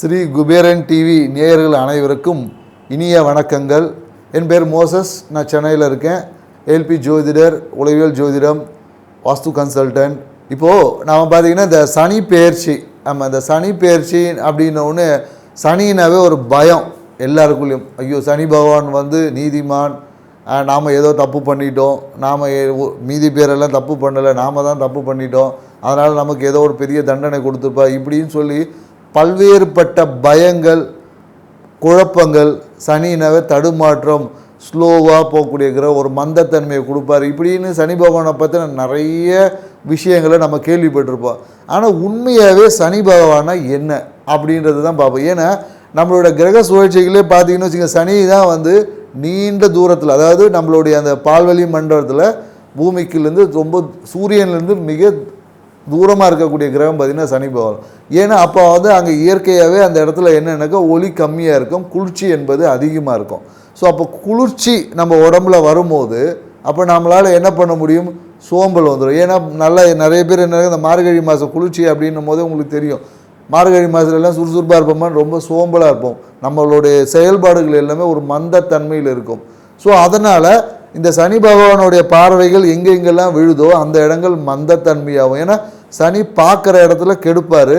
Sri Kuberan TV நேயர்கள் அனைவருக்கும் இனிய வணக்கங்கள். என் பேர் மோசஸ். நான் சென்னையில் இருக்கேன். ஏல்பி ஜோதிடர், உளவியல் ஜோதிடம், வாஸ்து கன்சல்டன்ட். இப்போது நாம் பார்த்திங்கன்னா இந்த சனி பெயர்ச்சி, இந்த சனி பெயர்ச்சி அப்படின்ன ஒன்று, சனினாவே ஒரு பயம் எல்லாருக்குள்ளேயும். ஐயோ, சனி பகவான் வந்து நீதிமான், நாம் ஏதோ தப்பு பண்ணிட்டோம், நாம் மீதி பேரெல்லாம் தப்பு பண்ணலை, நாம் தான் தப்பு பண்ணிட்டோம், அதனால் நமக்கு ஏதோ ஒரு பெரிய தண்டனை கொடுத்துருப்பா இப்படின்னு சொல்லி பல்வேறுபட்ட பயங்கள், குழப்பங்கள், சனினாவே தடுமாற்றம், ஸ்லோவாக போகக்கூடிய ஒரு மந்தத்தன்மையை கொடுப்பார். இப்படின்னு சனி பகவானை பற்றின நிறைய விஷயங்களை நம்ம கேள்விப்பட்டிருப்போம். ஆனால் உண்மையாகவே சனி பகவானா என்ன அப்படின்றது தான் பார்ப்போம். ஏன்னா நம்மளோட கிரக சுழற்சிகளே பார்த்தீங்கன்னு வச்சுக்கோங்க, சனி தான் வந்து நீண்ட தூரத்தில், அதாவது நம்மளுடைய அந்த பால்வெளி மண்டலத்தில் பூமிக்குலேருந்து ரொம்ப சூரியன்லேருந்து மிக தூரமாக இருக்கக்கூடிய கிரகம் பார்த்திங்கன்னா சனி பகவான். ஏன்னா அப்போ வந்து அங்கே இயற்கையாகவே அந்த இடத்துல என்னென்னாக்கா ஒளி கம்மியாக இருக்கும், குளிர்ச்சி என்பது அதிகமாக இருக்கும். ஸோ அப்போ குளிர்ச்சி நம்ம உடம்புல வரும்போது அப்போ நம்மளால் என்ன பண்ண முடியும், சோம்பல் வந்துடும். ஏன்னா நிறைய பேர் என்ன, இந்த மார்கழி மாதம் குளிர்ச்சி அப்படின்னும் போது உங்களுக்கு தெரியும், மார்கழி மாதத்துலலாம் சுறுசுறுப்பாக இருப்போமா, ரொம்ப சோம்பலாக இருப்போம், நம்மளுடைய செயல்பாடுகள் எல்லாமே ஒரு மந்தத்தன்மையில் இருக்கும். ஸோ அதனால் இந்த சனி பகவானுடைய பார்வைகள் எங்கெங்கெல்லாம் விழுதோ அந்த இடங்கள் மந்தத்தன்மையாகும். ஏன்னா சனி பார்க்குற இடத்துல கெடுப்பார்,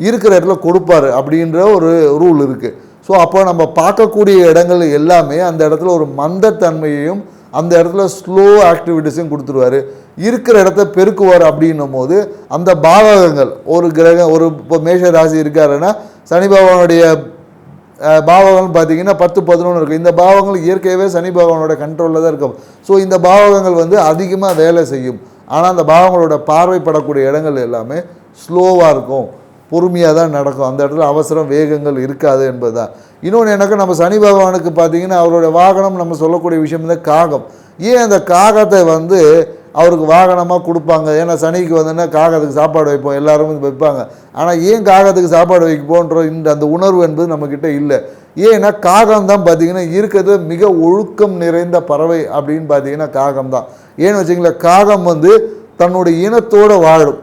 இருக்கிற இடத்துல கொடுப்பார் அப்படின்ற ஒரு ரூல் இருக்குது. ஸோ அப்போ நம்ம பார்க்கக்கூடிய இடங்கள் எல்லாமே அந்த இடத்துல ஒரு மந்தத்தன்மையையும் அந்த இடத்துல ஸ்லோ ஆக்டிவிட்டிஸையும் கொடுத்துருவார். இருக்கிற இடத்த பெருக்குவார். அப்படின்னும் போது அந்த பாவகங்கள், ஒரு கிரகம், ஒரு இப்போ மேஷ ராசி இருக்காருன்னா சனி பகவானுடைய பாவகங்கள் பார்த்திங்கன்னா 10-11 இருக்குது. இந்த பாவங்கள் இயற்கையாகவே சனி பகவானோட கண்ட்ரோலில் தான் இருக்கும். ஸோ இந்த பாவகங்கள் வந்து அதிகமாக வேலை செய்யும். ஆனால் அந்த பாவங்களோட பார்வைப்படக்கூடிய இடங்கள் எல்லாமே ஸ்லோவாக இருக்கும், பொறுமையாக தான் நடக்கும். அந்த இடத்துல அவசரம், வேகங்கள் இருக்காது என்பது தான். இன்னொன்று எனக்கு, நம்ம சனி பகவானுக்கு பார்த்திங்கன்னா அவரோட வாகனம் நம்ம சொல்லக்கூடிய விஷயம் தான் காகம். ஏன் அந்த காகத்தை வந்து அவருக்கு வாகனமாக கொடுப்பாங்க? ஏன்னா சனிக்கு வந்துன்னா காகத்துக்கு சாப்பாடு வைப்போம், எல்லாரும் வைப்பாங்க. ஆனால் ஏன் காகத்துக்கு சாப்பாடு வைப்போன்ற அந்த உணர்வு என்பது நம்மக்கிட்ட இல்லை. ஏன்னா காகம் தான் பார்த்திங்கன்னா இருக்கிறது மிக ஒழுக்கம் நிறைந்த பறவை அப்படின்னு பார்த்திங்கன்னா காகம் தான். ஏன்னு வச்சிங்களேன், காகம் வந்து தன்னுடைய இனத்தோடு வாழும்.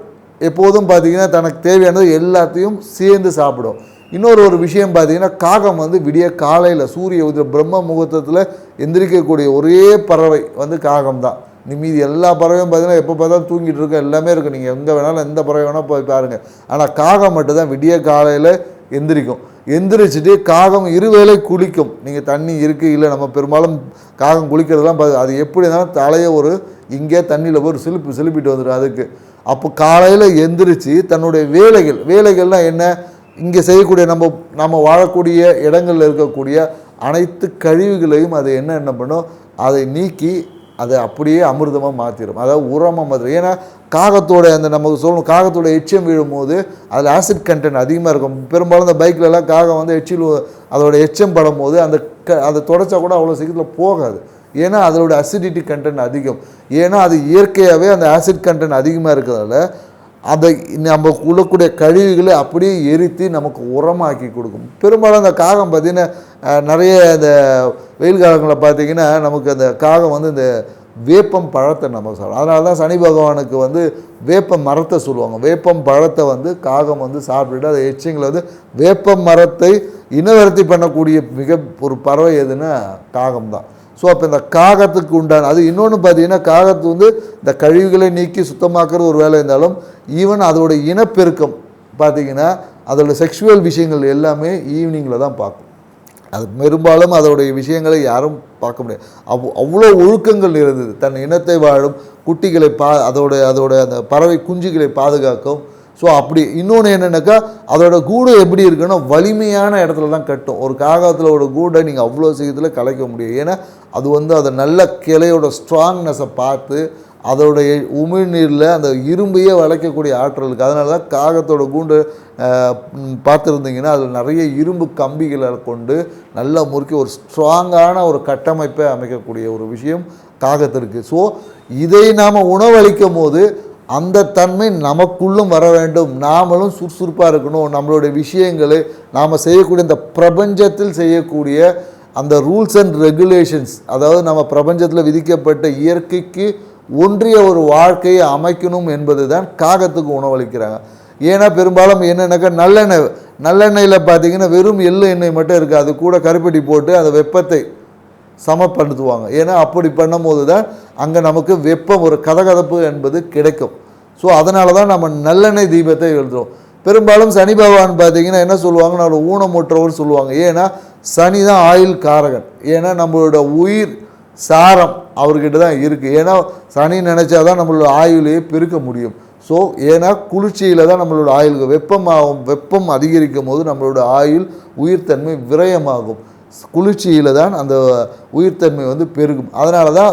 எப்போதும் பார்த்திங்கன்னா தனக்கு தேவையானது எல்லாத்தையும் சேர்ந்து சாப்பிடும். இன்னொரு விஷயம் பார்த்திங்கன்னா, காகம் வந்து விடிய காலையில் சூரிய உதய பிரம்ம முகூர்த்தத்தில் எந்திரிக்கக்கூடிய ஒரே பறவை வந்து காகம் தான். மீதி எல்லா பறவையும் பார்த்திங்கன்னா எப்போ பார்த்தாலும் தூங்கிட்டு இருக்க எல்லாமே இருக்குது. நீங்கள் எங்கே வேணாலும் எந்த பறவை வேணால் போய் பாருங்கள். ஆனால் காகம் மட்டும்தான் விடிய காலையில் எந்திரிக்கும். எந்திரிச்சிட்டு காகம் இருவேளை குளிக்கும். நீங்கள் தண்ணி இருக்குது இல்லை, நம்ம பெரும்பாலும் காகம் குளிக்கிறதுலாம் அது எப்படி இருந்தாலும் தலையை ஒரு இங்கே தண்ணியில் போய் சிலுப்பிட்டு வந்துடும் அதுக்கு. அப்போ காலையில் எந்திரிச்சு தன்னுடைய வேலைகள்லாம் என்ன, இங்கே செய்யக்கூடிய நம்ம வாழக்கூடிய இடங்களில் இருக்கக்கூடிய அனைத்து கழிவுகளையும் அது என்ன பண்ணும், அதை நீக்கி அதை அப்படியே அமிர்தமாக மாற்றிடும், அதாவது உரமாக மாற்றிடும். ஏன்னா காகத்தோட அந்த நமக்கு சொல்லணும், காகத்தோட எச்சம் விழும்போது அதில் ஆசிட் கண்டென்ட் அதிகமாக இருக்கும். பெரும்பாலும் இந்த பைக்கிலலாம் காகம் வந்து அதோட எச்சம் படும் போது அதை தொடச்சா கூட அவ்வளோ சீக்கிரத்தில் போகாது. ஏன்னா அதோட அசிடிட்டி கண்டென்ட் அதிகம். ஏன்னா அது இயற்கையாகவே அந்த ஆசிட் கண்டென்ட் அதிகமாக இருக்கிறதால அதை நம்ம உள்ளக்கூடிய கழிவுகளை அப்படியே எரித்து நமக்கு உரமாக்கி கொடுக்கும். பெரும்பாலும் அந்த காகம் பார்த்திங்கன்னா நிறைய இந்த வெயில் காலங்களில் பார்த்திங்கன்னா நமக்கு அந்த காகம் வந்து இந்த வேப்பம் பழத்தை நம்ம சாப்பிடும். அதனால தான் சனி பகவானுக்கு வந்து வேப்ப மரத்தை சொல்லுவாங்க. வேப்பம் பழத்தை வந்து காகம் வந்து சாப்பிட்டுட்டு அதை எச்சிங்களை வந்து வேப்ப மரத்தை இனவர்த்தி பண்ணக்கூடிய மிக ஒரு பறவை எதுன்னா காகம் தான். ஸோ அப்போ இந்த காகத்துக்கு உண்டான அது இன்னொன்று பார்த்திங்கன்னா, காகத்து வந்து இந்த கழிவுகளை நீக்கி சுத்தமாக்குறது ஒரு வேலை இருந்தாலும், ஈவன் அதோட இனப்பெருக்கம் பார்த்திங்கன்னா அதோட செக்ஷுவல் விஷயங்கள் எல்லாமே ஈவினிங்கில் தான் பார்க்கும். அது பெரும்பாலும் அதோடைய விஷயங்களை யாரும் பார்க்க முடியாது. அவ்வளோ ஒழுக்கங்கள் இருந்தது. தன் இனத்தை வாழும் குட்டிகளை அதோட அந்த பறவை குஞ்சுகளை பாதுகாக்கும். ஸோ அப்படி இன்னொன்று என்னென்னாக்கா, அதோட கூடு எப்படி இருக்குன்னா வலிமையான இடத்துல தான் கட்டும். ஒரு காகத்தில் கூடை நீங்கள் அவ்வளோ சீக்கிரத்தில் கலைக்க முடியும். ஏன்னா அது வந்து அதை நல்ல கிளையோட ஸ்ட்ராங்னஸை பார்த்து அதோடைய உமிழ்நீரில் அந்த இரும்பையே வளைக்கக்கூடிய ஆற்றல் இருக்குது. அதனால தான் காகத்தோட கூண்டு பார்த்துருந்தீங்கன்னா அதில் நிறைய இரும்பு கம்பிகளை கொண்டு நல்லா முறுக்கி ஒரு ஸ்ட்ராங்கான ஒரு கட்டமைப்பை அமைக்கக்கூடிய ஒரு விஷயம் காகத்திற்கு. ஸோ இதை நாம் உணவளிக்கும் போது அந்த தன்மை நமக்குள்ளும் வர வேண்டும். நாமளும் சுறுசுறுப்பாக இருக்கணும். நம்மளுடைய விஷயங்களை நாம் செய்யக்கூடிய இந்த பிரபஞ்சத்தில் செய்யக்கூடிய அந்த ரூல்ஸ் அண்ட் ரெகுலேஷன்ஸ், அதாவது நம்ம பிரபஞ்சத்தில் விதிக்கப்பட்ட இயற்கைக்கு ஒன்றிய ஒரு வாழ்க்கையை அமைக்கணும் என்பது தான் காகத்துக்கு உணவளிக்கிறாங்க. ஏன்னா பெரும்பாலும் என்னென்னாக்கா நல்லெண்ணெயில் பார்த்தீங்கன்னா வெறும் எள்ளு எண்ணெய் மட்டும் இருக்குது, அது கூட கருப்பட்டி போட்டு அந்த வெப்பத்தை சமப்படுத்துவாங்க. ஏன்னா அப்படி பண்ணும்போது தான் அங்கே நமக்கு வெப்பம், ஒரு கதகதப்பு என்பது கிடைக்கும். ஸோ அதனால தான் நம்ம நல்லெண்ணெய் தீபத்தை எழுதுகிறோம். பெரும்பாலும் சனி பகவான் பார்த்தீங்கன்னா என்ன சொல்லுவாங்கன்னா ஒரு ஊனமுற்றவர் சொல்லுவாங்க. ஏன்னா சனி தான் ஆயுள் காரகன். ஏன்னா நம்மளோட உயிர் சாரம் அவர்கிட்ட தான் இருக்குது. ஏன்னா சனி நினச்சா தான் நம்மளோட ஆயுளையே பெருக்க முடியும். ஸோ ஏன்னா குளிர்ச்சியில் தான் நம்மளோட ஆயுளுக்கு வெப்பமாகும். வெப்பம் அதிகரிக்கும் போது நம்மளோட ஆயுள் உயிர்த்தன்மை விரயமாகும். குளிர்ச்சியில் தான் அந்த உயிர்த்தன்மை பெருகும். அதனால தான்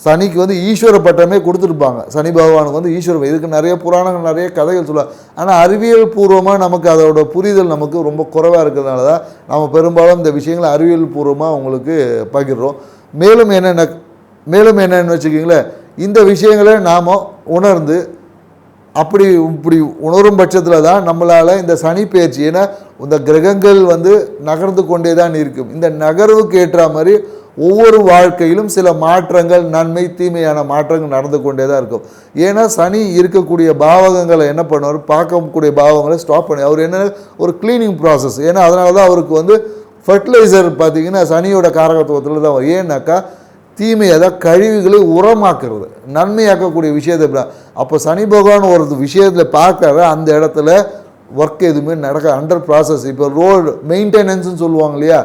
சனிக்கு ஈஸ்வர பட்டமே கொடுத்துருப்பாங்க. சனி பகவானுக்கு ஈஸ்வரம். இதுக்கு நிறைய புராணங்கள், நிறைய கதைகள் சொல்லுவாங்க. ஆனால் அறிவியல் பூர்வமாக நமக்கு அதோட புரிதல் நமக்கு ரொம்ப குறைவாக இருக்கிறதுனால தான் நம்ம பெரும்பாலும் இந்த விஷயங்களை அறிவியல் பூர்வமாக உங்களுக்கு பகிர்றோம். மேலும் என்னென்னு வச்சுக்கிங்களேன், இந்த விஷயங்களை நாம் உணர்ந்து இப்படி உணரும் பட்சத்தில் தான் நம்மளால் இந்த சனி பயிற்சி, ஏன்னா இந்த கிரகங்கள் நகர்ந்து கொண்டே தான் இருக்கும். இந்த நகர்வுக்கு ஏற்ற மாதிரி ஒவ்வொரு வாழ்க்கையிலும் சில மாற்றங்கள், நன்மை தீமையான மாற்றங்கள் நடந்து கொண்டே தான் இருக்கும். ஏன்னா சனி இருக்கக்கூடிய பாவகங்களை என்ன பண்ணுவார், பார்க்கக்கூடிய பாவங்களை ஸ்டாப் பண்ணி அவர் என்ன ஒரு கிளீனிங் ப்ராசஸ். ஏன்னா அதனால தான் அவருக்கு ஃபர்டிலைசர் பார்த்திங்கன்னா சனியோட காரகத்துவத்தில் தான் வரும். ஏன்னாக்கா தீமை, அதாவது கழிவுகளை உரமாக்குறது, நன்மையாக்கக்கூடிய விஷயத்தை. அப்போ சனி பகவான் ஒரு விஷயத்தில் பார்க்குற அந்த இடத்துல ஒர்க் எதுவுமே நடக்க அண்டர் ப்ராசஸ். இப்போ ரோடு மெயின்டெனன்ஸ்னு சொல்லுவாங்க இல்லையா,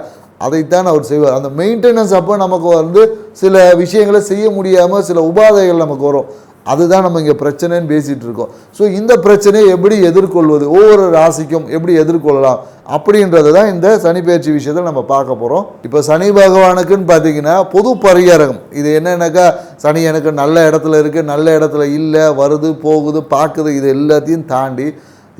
அதைத்தான் அவர் செய்வார். அந்த மெயின்டெனன்ஸ் அப்போ நமக்கு சில விஷயங்களை செய்ய முடியாமல் சில உபாதைகள் நமக்கு வரும். அதுதான் நம்ம இங்கே பிரச்சனைன்னு பேசிகிட்டு இருக்கோம். ஸோ இந்த பிரச்சனையை எப்படி எதிர்கொள்வது, ஒவ்வொரு ராசிக்கும் எப்படி எதிர்கொள்ளலாம் அப்படின்றது தான் இந்த சனி பயிற்சி விஷயத்தில் நம்ம பார்க்க போகிறோம். இப்போ சனி பகவானுக்குன்னு பார்த்தீங்கன்னா பொது பரிகாரம் இது என்னென்னாக்கா, சனி எனக்கு நல்ல இடத்துல இருக்குது, நல்ல இடத்துல இல்லை, வருது போகுது பார்க்குது, இது எல்லாத்தையும் தாண்டி,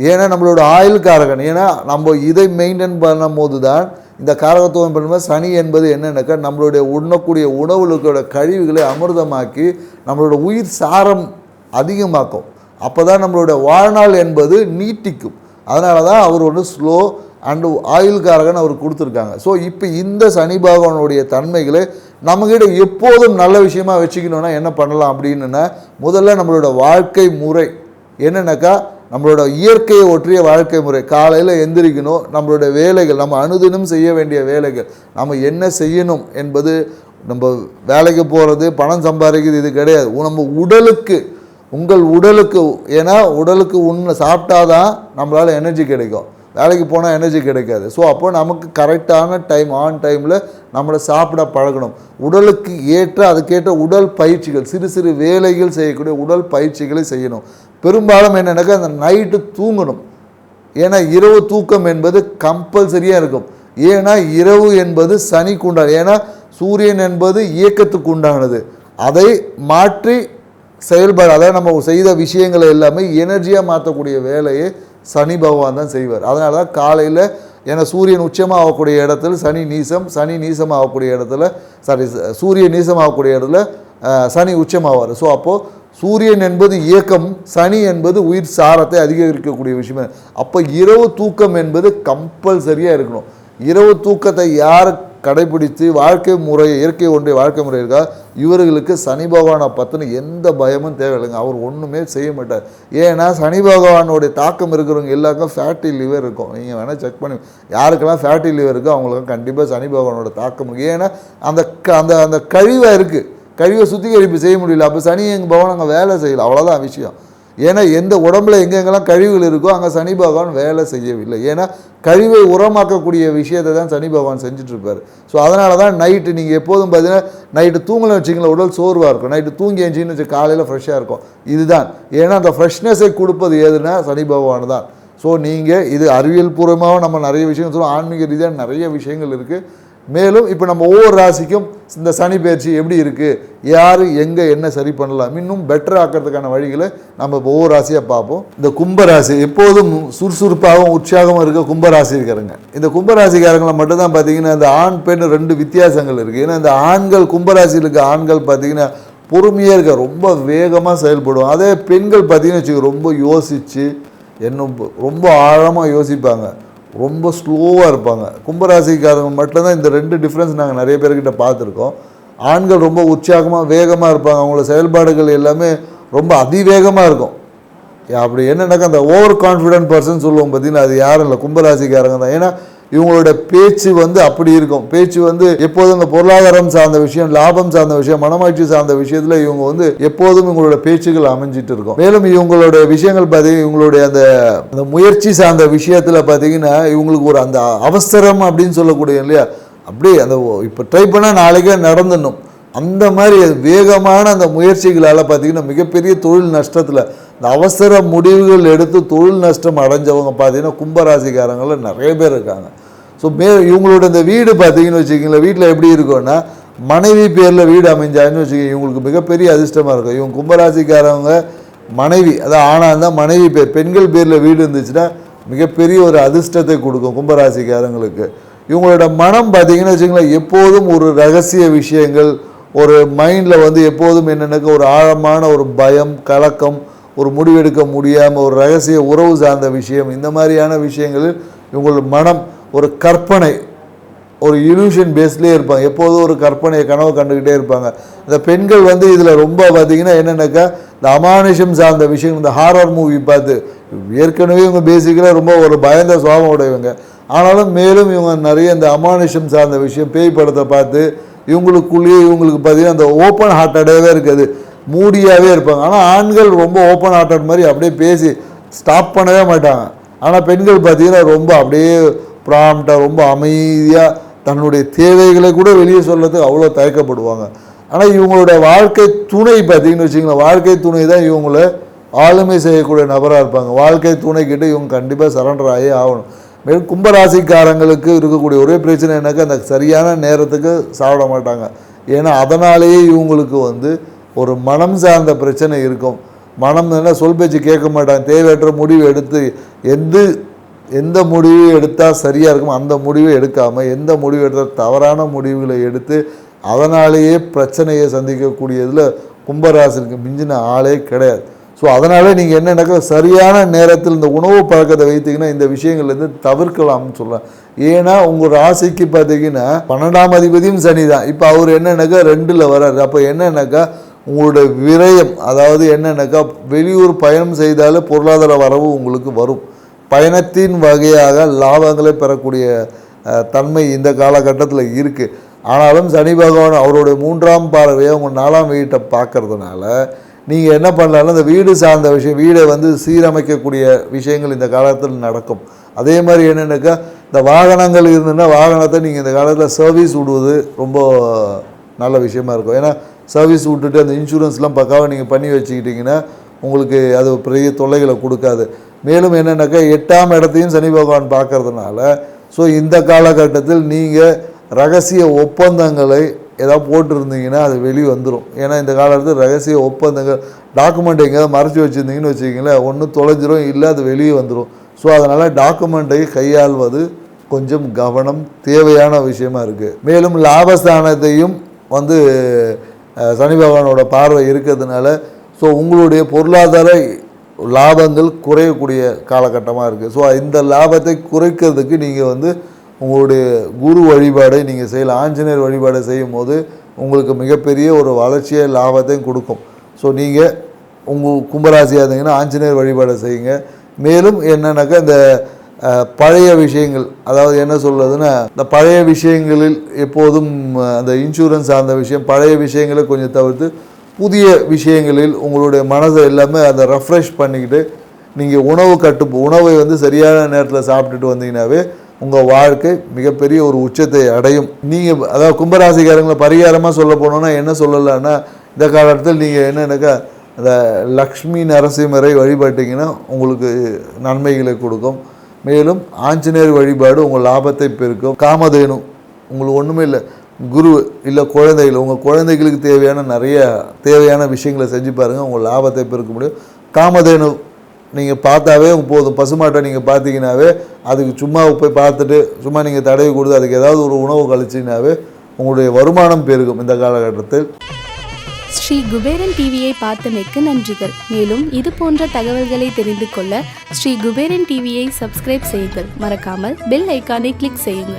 ஏன்னா நம்மளோட ஆயுள் காரகன். ஏன்னா நம்ம இதை மெயின்டைன் பண்ணும் போது தான் இந்த காரகத்துவம் பண்ணும்போது சனி என்பது என்னென்னாக்கா நம்மளுடைய உண்ணக்கூடிய உணவுகளோட கழிவுகளை அமிர்தமாக்கி நம்மளோட உயிர் சாரம் அதிகமாக்கும். அப்போ தான் நம்மளோட வாழ்நாள் என்பது நீட்டிக்கும். அதனால தான் அவர் ஸ்லோ அண்டு ஆயுள் காரகன் அவர் கொடுத்துருக்காங்க. ஸோ இப்போ இந்த சனி பகவானுடைய தன்மைகளை நம்மகிட்ட எப்போதும் நல்ல விஷயமா வச்சுக்கணுன்னா என்ன பண்ணலாம் அப்படின்னா, முதல்ல நம்மளோட வாழ்க்கை முறை என்னென்னாக்கா நம்மளோட இயற்கையை ஒற்றிய வாழ்க்கை முறை. காலையில் எந்திரிக்கணும், நம்மளோட வேலைகள், நம்ம அனுதினம் செய்ய வேண்டிய வேலைகள், நம்ம என்ன செய்யணும் என்பது, நம்ம வேலைக்கு போகிறது, பணம் சம்பாதிக்கிறது இது கிடையாது. நம்ம உங்கள் உடலுக்கு, ஏன்னா உடலுக்கு சாப்பிட்டாதான் நம்மளால் எனர்ஜி கிடைக்கும். வேலைக்கு போனால் எனர்ஜி கிடைக்காது. ஸோ அப்போ நமக்கு கரெக்டான டைம், ஆன் டைமில் நம்மளை சாப்பிட பழகணும். உடலுக்கு ஏற்ற அதுக்கேற்ற உடல் பயிற்சிகள், சிறு சிறு வேலைகள் செய்யக்கூடிய உடல் பயிற்சிகளை செய்யணும். பெரும்பாலும் என்னென்னாக்கா அந்த நைட்டு தூங்கணும். ஏன்னா இரவு தூக்கம் என்பது கம்பல்சரியாக இருக்கும். ஏன்னா இரவு என்பது சனிக்கு உண்டானது. ஏன்னா சூரியன் என்பது இயக்கத்துக்கு உண்டானது. அதை மாற்றி செயல்பாடு, அதாவது நம்ம செய்த விஷயங்களை எல்லாமே எனர்ஜியாக மாற்றக்கூடிய வேலையை சனி பகவான் தான் செய்வார். அதனால தான் காலையில், ஏன்னா சூரியன் உச்சமாக ஆகக்கூடிய இடத்துல சனி நீசம், சனி நீசமாக ஆகக்கூடிய இடத்துல சூரியன் நீசமாகக்கூடிய இடத்துல சனி உச்சமாவார். ஸோ அப்போது சூரியன் என்பது இயக்கம், சனி என்பது உயிர் சாரத்தை அதிகரிக்கக்கூடிய விஷயம். அப்போ இரவு தூக்கம் என்பது கம்பல்சரியாக இருக்கணும். இரவு தூக்கத்தை யார் கடைபிடித்து வாழ்க்கை முறை, இயற்கை ஒன்றிய வாழ்க்கை முறை இருக்கா, இவர்களுக்கு சனி பகவானை பற்றின எந்த பயமும் தேவையில்லைங்க. அவர் ஒன்றுமே செய்ய மாட்டார். ஏன்னா சனி பகவானுடைய தாக்கம் இருக்கிறவங்க எல்லாருக்கும் ஃபேட்டி லிவர் இருக்கும். நீங்கள் வேணால் செக் பண்ணி, யாருக்கெல்லாம் ஃபேட்டி லிவர் இருக்கோ அவங்களுக்கு கண்டிப்பாக சனி பகவானோட தாக்கம் இருக்குது. ஏன்னா அந்த அந்த அந்த கழிவாக இருக்குது, கழிவை சுத்திகரிப்பு செய்ய முடியல. அப்போ சனி எங்கள் பகவான் அங்கே வேலை செய்யலை, அவ்வளோதான் விஷயம். ஏன்னா எந்த உடம்புல எங்கெங்கெல்லாம் கழிவுகள் இருக்கோ அங்கே சனி பகவான் வேலை செய்யவில்லை. ஏன்னா கழிவை உரமாக்கக்கூடிய விஷயத்தை தான் சனி பகவான் செஞ்சிட்ருப்பார். ஸோ அதனால தான் நைட்டு நீங்கள் எப்போதும் பார்த்தீங்கன்னா, நைட்டு தூங்கலாம் வச்சிங்களா உடல் சோர்வாக இருக்கும், நைட்டு தூங்கி எஞ்சின்னு வச்சு காலையில் ஃப்ரெஷ்ஷாக இருக்கும். இதுதான், ஏன்னா அந்த ஃப்ரெஷ்னஸை கொடுப்பது எதுனா சனி பகவான் தான். ஸோ நீங்கள் இது அறிவியல் பூர்வமாகவும் நம்ம நிறைய விஷயம் சொல்லுவோம், ஆன்மீக ரீதியாக நிறைய விஷயங்கள் இருக்குது. மேலும் இப்போ நம்ம ஒவ்வொரு ராசிக்கும் இந்த சனி பயிற்சி எப்படி இருக்குது, யார் எங்கே என்ன சரி பண்ணலாம், இன்னும் பெட்டர் ஆக்கிறதுக்கான வழிகளை நம்ம இப்போ ஒவ்வொரு ராசியாக பார்ப்போம். இந்த கும்பராசி எப்போதும் சுறுசுறுப்பாகவும் உற்சாகமாக இருக்க கும்பராசி இருக்கிறாங்க. இந்த கும்பராசிக்காரங்களை மட்டும்தான் பார்த்தீங்கன்னா இந்த ஆண் பெண் ரெண்டு வித்தியாசங்கள் இருக்குது. ஏன்னா இந்த ஆண்கள், கும்பராசியில் இருக்க ஆண்கள் பார்த்தீங்கன்னா பொறுமையாக இருக்க, ரொம்ப வேகமாக செயல்படுவோம். அதே பெண்கள் பார்த்தீங்கன்னு வச்சுக்கோங்க, ரொம்ப யோசித்து ரொம்ப ஆழமாக யோசிப்பாங்க, ரொம்ப ஸ்லோவாக இருப்பாங்க. கும்பராசிக்காரங்க மட்டும்தான் இந்த ரெண்டு டிஃப்ரென்ஸ் நாங்கள் நிறைய பேர்கிட்ட பார்த்துருக்கோம். ஆண்கள் ரொம்ப உற்சாகமாக வேகமாக இருப்பாங்க, அவங்களோட செயல்பாடுகள் எல்லாமே ரொம்ப அதிவேகமாக இருக்கும். அப்படி என்னன்னாக்கா அந்த ஓவர் கான்ஃபிடென்ட் பர்சன் சொல்லுவோம் பார்த்தீங்கன்னா, அது யாரும் இல்லை, கும்பராசிக்காரங்க தான். ஏன்னா இவங்களோட பேச்சு அப்படி இருக்கும். பேச்சு எப்போதும் இந்த பொருளாதாரம் சார்ந்த விஷயம், லாபம் சார்ந்த விஷயம், மனமாட்சி சார்ந்த விஷயத்தில் இவங்க எப்போதும் இவங்களோட பேச்சுகள் அமைஞ்சிட்டு இருக்கும். மேலும் இவங்களோட விஷயங்கள் பார்த்தீங்கன்னா, இவங்களுடைய அந்த முயற்சி சார்ந்த விஷயத்தில் பார்த்தீங்கன்னா இவங்களுக்கு ஒரு அந்த அவசரம் அப்படின்னு சொல்லக்கூடிய இல்லையா, அப்படியே அந்த இப்போ ட்ரை பண்ணால் நாளைக்கே நடந்துடணும் அந்த மாதிரி வேகமான அந்த முயற்சிகளால் பார்த்தீங்கன்னா மிகப்பெரிய தொழில் நஷ்டத்தில் இந்த அவசர முடிவுகள் எடுத்து தொழில் நஷ்டம் அடைஞ்சவங்க பார்த்தீங்கன்னா கும்பராசிக்காரங்களில் நிறைய பேர் இருக்காங்க. ஸோ இவங்களோட இந்த வீடு பார்த்தீங்கன்னு வச்சுக்கிங்களேன், வீட்டில் எப்படி இருக்கும்னா மனைவி பேரில் வீடு அமைஞ்சான்னு வச்சுக்கோங்க, இவங்களுக்கு மிகப்பெரிய அதிர்ஷ்டமாக இருக்கும். இவங்க கும்பராசிக்காரவங்க மனைவி, அதான் ஆணாக இருந்தால் மனைவி பேர், பெண்கள் பேரில் வீடு இருந்துச்சுன்னா மிகப்பெரிய ஒரு அதிர்ஷ்டத்தை கொடுக்கும் கும்பராசிக்காரங்களுக்கு. இவங்களோட மனம் பார்த்தீங்கன்னு வச்சுக்கோங்களேன், எப்போதும் ஒரு ரகசிய விஷயங்கள், ஒரு மைண்டில் எப்போதும் என்னென்னாக்க ஒரு ஆழமான ஒரு பயம், கலக்கம், ஒரு முடிவெடுக்க முடியாமல் ஒரு ரகசிய உறவு சார்ந்த விஷயம், இந்த மாதிரியான விஷயங்களில் இவங்களோட மனம் ஒரு கற்பனை, ஒரு இல்யூஷன் பேஸ்லேயே இருப்பாங்க. எப்போதும் ஒரு கற்பனையை கனவு கண்டுக்கிட்டே இருப்பாங்க. இந்த பெண்கள் இதில் ரொம்ப பார்த்திங்கன்னா என்னென்னாக்கா இந்த அமானுஷம் சார்ந்த விஷயம், இந்த ஹாரர் மூவி பார்த்து ஏற்கனவே இவங்க பேசிக்கலாக ரொம்ப ஒரு பயந்த சுவாபம் உடையவங்க. ஆனாலும் மேலும் இவங்க நிறைய இந்த அமானுஷம் சார்ந்த விஷயம், பேய் படத்தை பார்த்து இவங்களுக்குள்ளேயே இவங்களுக்கு பார்த்திங்கன்னா அந்த ஓப்பன் ஹார்ட்டடாகவே இருக்குது, மூடியாகவே இருப்பாங்க. ஆனால் ஆண்கள் ரொம்ப ஓப்பன் ஹார்ட்டட் மாதிரி அப்படியே பேசி ஸ்டாப் பண்ணவே மாட்டாங்க. ஆனால் பெண்கள் பார்த்திங்கன்னா ரொம்ப அப்படியே ப்ராம்ப்டாக ரொம்ப அமைதியாக தன்னுடைய தேவைகளை கூட வெளியே சொல்கிறதுக்கு அவ்வளோ தயக்கப்படுவாங்க. ஆனால் இவங்களோட வாழ்க்கை துணை பார்த்திங்கன்னு வச்சிங்களேன், வாழ்க்கை துணை தான் இவங்கள ஆளுமை செய்யக்கூடிய நபராக இருப்பாங்க. வாழ்க்கை துணைக்கிட்ட இவங்க கண்டிப்பாக சரண்டர் ஆகி ஆகணும். மேலும் கும்பராசிக்காரங்களுக்கு இருக்கக்கூடிய ஒரே பிரச்சனை என்னக்கா, அந்த சரியான நேரத்துக்கு சாப்பிட மாட்டாங்க. ஏன்னா அதனாலேயே இவங்களுக்கு ஒரு மனம் சார்ந்த பிரச்சனை இருக்கும். மனம் என்ன சொல் பேச்சு கேட்க மாட்டாங்க. தேவையற்ற முடிவு எடுத்து எந்த முடிவு எடுத்தால் சரியாக இருக்கும் அந்த முடிவை எடுக்காமல், எந்த முடிவு எடுத்தால் தவறான முடிவுகளை எடுத்து அதனாலேயே பிரச்சனையை சந்திக்கக்கூடியதில் கும்பராசிக்கு மிஞ்சின ஆளே கிடையாது. ஸோ அதனால் நீங்கள் என்னென்னாக்கா சரியான நேரத்தில் இந்த உணவு பழக்கத்தை வைத்திங்கன்னா இந்த விஷயங்கள்லேருந்து தவிர்க்கலாம்னு சொல்லலாம். ஏன்னா உங்கள் ராசிக்கு பார்த்தீங்கன்னா 12ஆம் அதிபதியும் சனி தான். இப்போ அவர் என்னென்னாக்கா 2ல் வர்றாரு. அப்போ என்னென்னாக்கா உங்களோட விரயம், அதாவது என்னென்னாக்கா வெளியூர் பயணம் செய்தாலே பொருளாதார வரவு உங்களுக்கு வரும். பயணத்தின் வகையாக லாபங்களை பெறக்கூடிய தன்மை இந்த காலகட்டத்தில் இருக்குது. ஆனாலும் சனி பகவான் அவருடைய 3ஆம் பார்வையை உங்கள் 4ஆம் வீட்டை பார்க்கறதுனால நீங்கள் என்ன பண்ணலாம்னா இந்த வீடு சார்ந்த விஷயம், வீடை சீரமைக்கக்கூடிய விஷயங்கள் இந்த காலத்தில் நடக்கும். அதே மாதிரி என்னென்னாக்கா இந்த வாகனங்கள் இருந்ததுன்னா வாகனத்தை நீங்கள் இந்த காலத்தில் சர்வீஸ் விடுவது ரொம்ப நல்ல விஷயமா இருக்கும். ஏன்னா சர்வீஸ் விட்டுட்டு அந்த இன்சூரன்ஸ்லாம் பக்காவாக நீங்கள் பண்ணி வச்சுக்கிட்டிங்கன்னா உங்களுக்கு அது பெரிய தொல்லைகளை கொடுக்காது. மேலும் என்னென்னாக்கா 8ஆம் இடத்தையும் சனி பகவான் பார்க்கறதுனால ஸோ இந்த காலகட்டத்தில் நீங்கள் ரகசிய ஒப்பந்தங்களை ஏதாவது போட்டிருந்தீங்கன்னா அது வெளியே வந்துடும். ஏன்னா இந்த காலத்தில் ரகசிய ஒப்பந்தங்கள் டாக்குமெண்ட் எங்கேயாவது மறைச்சி வச்சுருந்தீங்கன்னு வச்சுக்கிங்களேன், ஒன்று தொலைஞ்சிரும், இல்லை அது வெளியே வந்துடும். ஸோ அதனால் டாக்குமெண்ட்டை கையாள்வது கொஞ்சம் கவனம் தேவையான விஷயமா இருக்குது. மேலும் லாபஸ்தானத்தையும் சனி பகவானோட பார்வை இருக்கிறதுனால ஸோ உங்களுடைய பொருளாதார லாபங்கள் குறையக்கூடிய காலகட்டமாக இருக்குது. ஸோ இந்த லாபத்தை குறைக்கிறதுக்கு நீங்கள் உங்களுடைய குரு வழிபாடை நீங்கள் செய்யலாம். ஆஞ்சநேயர் வழிபாடை செய்யும் போது உங்களுக்கு மிகப்பெரிய ஒரு வளர்ச்சியை லாபத்தையும் கொடுக்கும். ஸோ நீங்கள் உங்கள் கும்பராசியாக இருந்தீங்கன்னா ஆஞ்சநேயர் வழிபாடை செய்யுங்க. மேலும் என்னன்னாக்கா இந்த பழைய விஷயங்கள், அதாவது என்ன சொல்கிறதுன்னா இந்த பழைய விஷயங்களில் எப்போதும் அந்த இன்சூரன்ஸ் சார்ந்த விஷயம், பழைய விஷயங்களை கொஞ்சம் தவிர்த்து புதிய விஷயங்களில் உங்களுடைய மனதை எல்லாமே அதை ரெஃப்ரெஷ் பண்ணிக்கிட்டு நீங்கள் உணவை சரியான நேரத்தில் சாப்பிட்டுட்டு வந்தீங்கன்னாவே உங்கள் வாழ்க்கை மிகப்பெரிய ஒரு உச்சத்தை அடையும். நீங்கள் அதாவது கும்பராசிக்காரங்களை பரிகாரமாக சொல்ல போனோன்னா என்ன சொல்லலான்னா இந்த காலத்தில் நீங்கள் என்னன்னாக்கா இந்த லக்ஷ்மி நரசிம்மரை வழிபட்டிங்கன்னா உங்களுக்கு நன்மைகளை கொடுக்கும். மேலும் ஆஞ்சநேயர் வழிபாடு உங்கள் லாபத்தை பெருக்கும். காமதேனு உங்களுக்கு ஒன்றுமே இல்லை, குரு இல்லை குழந்தைகள், உங்கள் குழந்தைகளுக்கு தேவையான விஷயங்களை செஞ்சு பாருங்கள், உங்கள் லாபத்தை பெருக்க முடியும். காமதேனு நீங்கள் பார்த்தாவே போதும், பசுமாட்டை நீங்கள் பார்த்தீங்கன்னாவே அதுக்கு சும்மா போய் பார்த்துட்டு சும்மா நீங்கள் தடவி கொடுத்து அதுக்கு ஏதாவது ஒரு உணவு கழிச்சிங்கனாவே உங்களுடைய வருமானம் பெருகும் இந்த காலகட்டத்தில். ஸ்ரீ குபேரன் டிவியை பார்த்தமைக்கு நன்றிகள். மேலும் இது போன்ற தகவல்களை தெரிந்து கொள்ள ஸ்ரீ குபேரன் டிவியை சப்ஸ்கிரைப் செய்யுங்கள். மறக்காமல் பெல் ஐக்கானை கிளிக் செய்யுங்கள்.